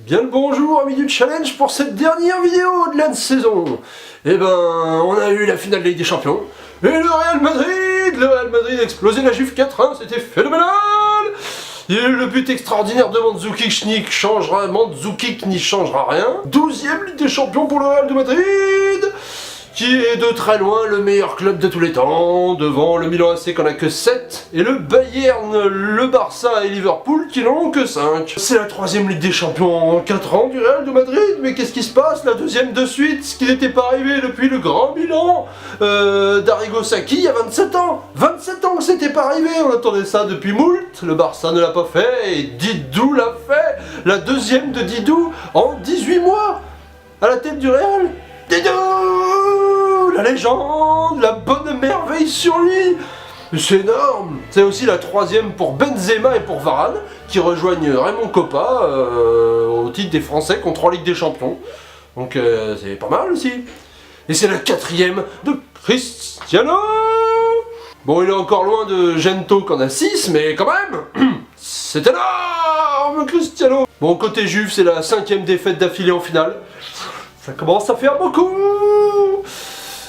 Bien le bonjour amis du challenge pour cette dernière vidéo de la saison. Eh ben, on a eu la finale de Ligue des Champions. Et le Real Madrid a explosé la Juve 4-1, c'était phénoménal. Et le but extraordinaire de Mandzukic n'y changera rien. 12e Ligue des Champions pour le Real de Madrid, qui est de très loin le meilleur club de tous les temps, devant le Milan AC qui en a que 7, et le Bayern, le Barça et Liverpool qui n'en ont que 5. C'est la 3e Ligue des Champions en 4 ans du Real de Madrid, mais qu'est-ce qui se passe? La 2e de suite, ce qui n'était pas arrivé depuis le Grand Milan d'Arrigo Sacchi il y a 27 ans. 27 ans que c'était pas arrivé, on attendait ça depuis moult, le Barça ne l'a pas fait, et Didou l'a fait, la 2e de Didou en 18 mois, à la tête du Real. Didou, la légende, la bonne merveille sur lui. C'est énorme. C'est aussi la 3e pour Benzema et pour Varane, qui rejoignent Raymond Kopa au titre des Français qui ont 3 Ligues des Champions. Donc c'est pas mal aussi. Et c'est la 4e de Cristiano. Bon, il est encore loin de Gento qui en a 6, mais quand même, c'est énorme Cristiano. Bon, côté Juve, c'est la 5e défaite d'affilée en finale. Ça commence à faire beaucoup.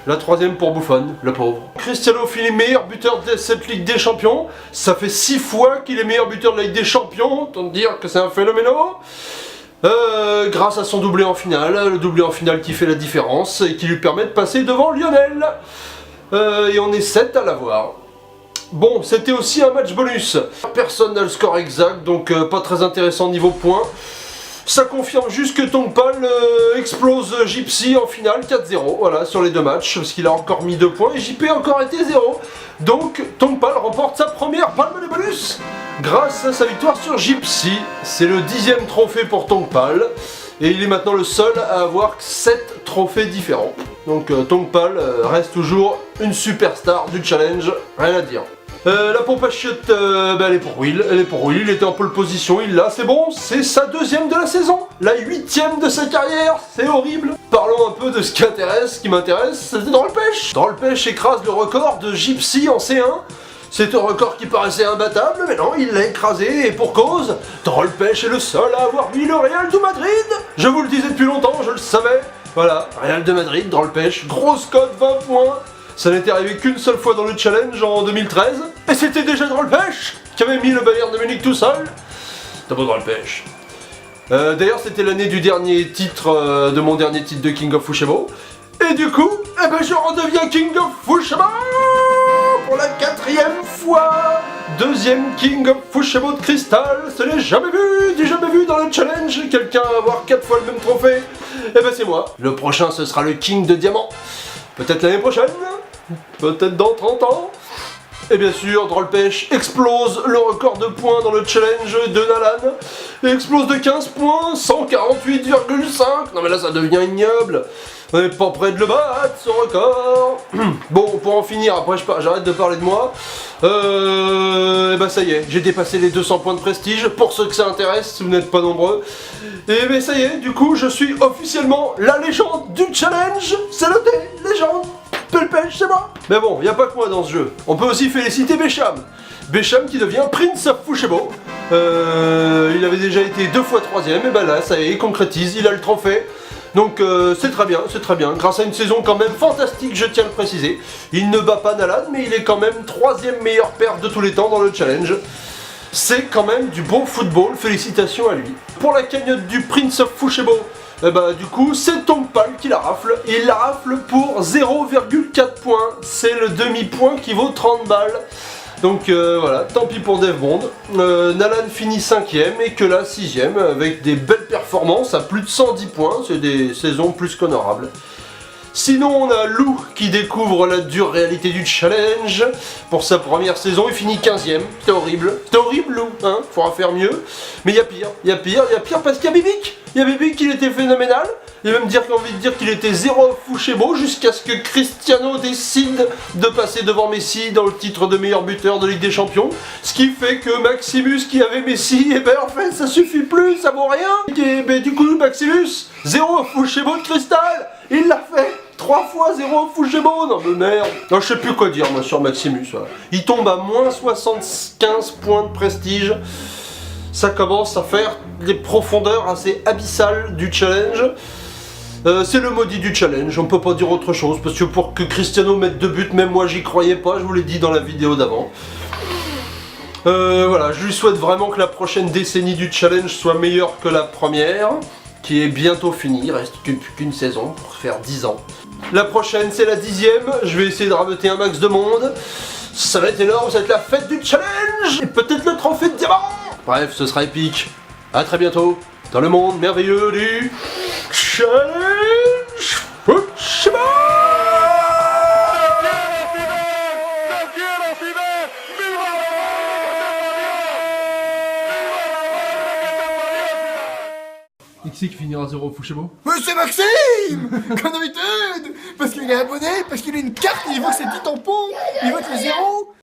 La 3e pour Buffon, le pauvre. Cristiano finit meilleur buteur de cette Ligue des Champions. Ça fait 6 fois qu'il est meilleur buteur de la Ligue des Champions. Autant dire que c'est un phénoménal. Grâce à son doublé en finale. Le doublé en finale qui fait la différence et qui lui permet de passer devant Lionel. Et on est 7 à l'avoir. Bon, c'était aussi un match bonus. Personne n'a le score exact, donc pas très intéressant niveau points. Ça confirme juste que Tongpal explose Gypsy en finale 4-0, voilà, sur les 2 matchs, parce qu'il a encore mis 2 points et JP a encore été 0. Donc Tongpal remporte sa première palme des bonus grâce à sa victoire sur Gypsy. C'est le 10e trophée pour Tongpal et il est maintenant le seul à avoir 7 trophées différents. Donc Tongpal reste toujours une superstar du challenge, rien à dire. La pompe à chiottes, elle est pour Will, il était en pole position, il l'a, c'est bon, c'est sa 2e de la saison, la 8e de sa carrière, c'est horrible. Parlons un peu de ce qui m'intéresse, c'est Drollpech. Drollpech écrase le record de Gypsy en C1, c'est un record qui paraissait imbattable, mais non, il l'a écrasé, et pour cause, Drollpech est le seul à avoir mis le Real de Madrid. Je vous le disais depuis longtemps, je le savais, voilà, Real de Madrid, Drollpech, grosse cote, 20 points. Ça n'était arrivé qu'une seule fois dans le challenge en 2013, et c'était déjà Drollpech qui avait mis le Bayern de Munich tout seul. T'as beau Drollpech. D'ailleurs, c'était l'année du dernier titre, de mon dernier titre de King of Fushebo. Et du coup, eh ben, je redeviens King of Fushebo pour la 4e fois. 2e King of Fushebo de cristal, ce n'est jamais vu, du jamais vu dans le challenge. Quelqu'un avoir 4 fois le même trophée. Eh ben c'est moi. Le prochain, ce sera le King de diamant. Peut-être l'année prochaine, peut-être dans 30 ans. Et bien sûr, Drollpech explose le record de points dans le challenge de Nalan. Il explose de 15 points, 148,5. Non mais là ça devient ignoble. On n'est pas près de le battre, ce record. Bon, pour en finir, après j'arrête de parler de moi. Et ben ça y est, j'ai dépassé les 200 points de prestige. Pour ceux que ça intéresse, si vous n'êtes pas nombreux. Et ben ça y est, du coup, je suis officiellement la légende du challenge. C'est noté, légende. Pelpech, c'est moi. Mais bon, il n'y a pas que moi dans ce jeu. On peut aussi féliciter Becham. Becham qui devient Prince of Fushebo. Il avait déjà été 2 fois 3e, et ben là, ça y est, il concrétise, il a le trophée. Donc c'est très bien, grâce à une saison quand même fantastique, je tiens à le préciser. Il ne bat pas Nalan, mais il est quand même 3e meilleur perf de tous les temps dans le challenge. C'est quand même du bon football, félicitations à lui. Pour la cagnotte du Prince of Fushebo, du coup c'est Tongpal qui la rafle, et il la rafle pour 0,4 points. C'est le demi-point qui vaut 30 balles. Donc voilà, tant pis pour Devbond. Nalan finit 5e et que là 6e avec des belles performances à plus de 110 points, c'est des saisons plus qu'honorables. Sinon on a Lou qui découvre la dure réalité du challenge. Pour sa première saison il finit 15e, c'était horrible Lou, hein, faudra faire mieux. Mais il y a pire parce qu'il y a Bibic. Il y a Bibic qui était phénoménal. Il y a même envie de dire qu'il était 0 Fushebo jusqu'à ce que Cristiano décide de passer devant Messi dans le titre de meilleur buteur de Ligue des Champions. Ce qui fait que Maximus qui avait Messi, et ben en fait ça suffit plus, ça vaut rien. Et ben du coup Maximus, 0 Fushebo de cristal, il l'a fait. 3 fois 0 Fushebo, non mais merde. Non, je sais plus quoi dire moi sur Maximus. Voilà. Il tombe à moins 75 points de prestige. Ça commence à faire des profondeurs assez abyssales du challenge. C'est le maudit du challenge, on peut pas dire autre chose, parce que pour que Cristiano mette 2 buts, même moi j'y croyais pas, je vous l'ai dit dans la vidéo d'avant. Voilà, je lui souhaite vraiment que la prochaine décennie du challenge soit meilleure que la première, qui est bientôt finie, il reste plus qu'une saison pour faire 10 ans. La prochaine c'est la 10e, je vais essayer de rameuter un max de monde. Ça va être énorme, ça va être la fête du challenge et peut-être le trophée de diamant. Bref, ce sera épique. A très bientôt dans le monde merveilleux du challenge Fukushima. Et qui c'est qui finira 0 au Fukushima? Mais c'est Maxime. Comme d'habitude. Parce qu'il est abonné, parce qu'il a une carte, il voit ses petits tampons, il vote les 0.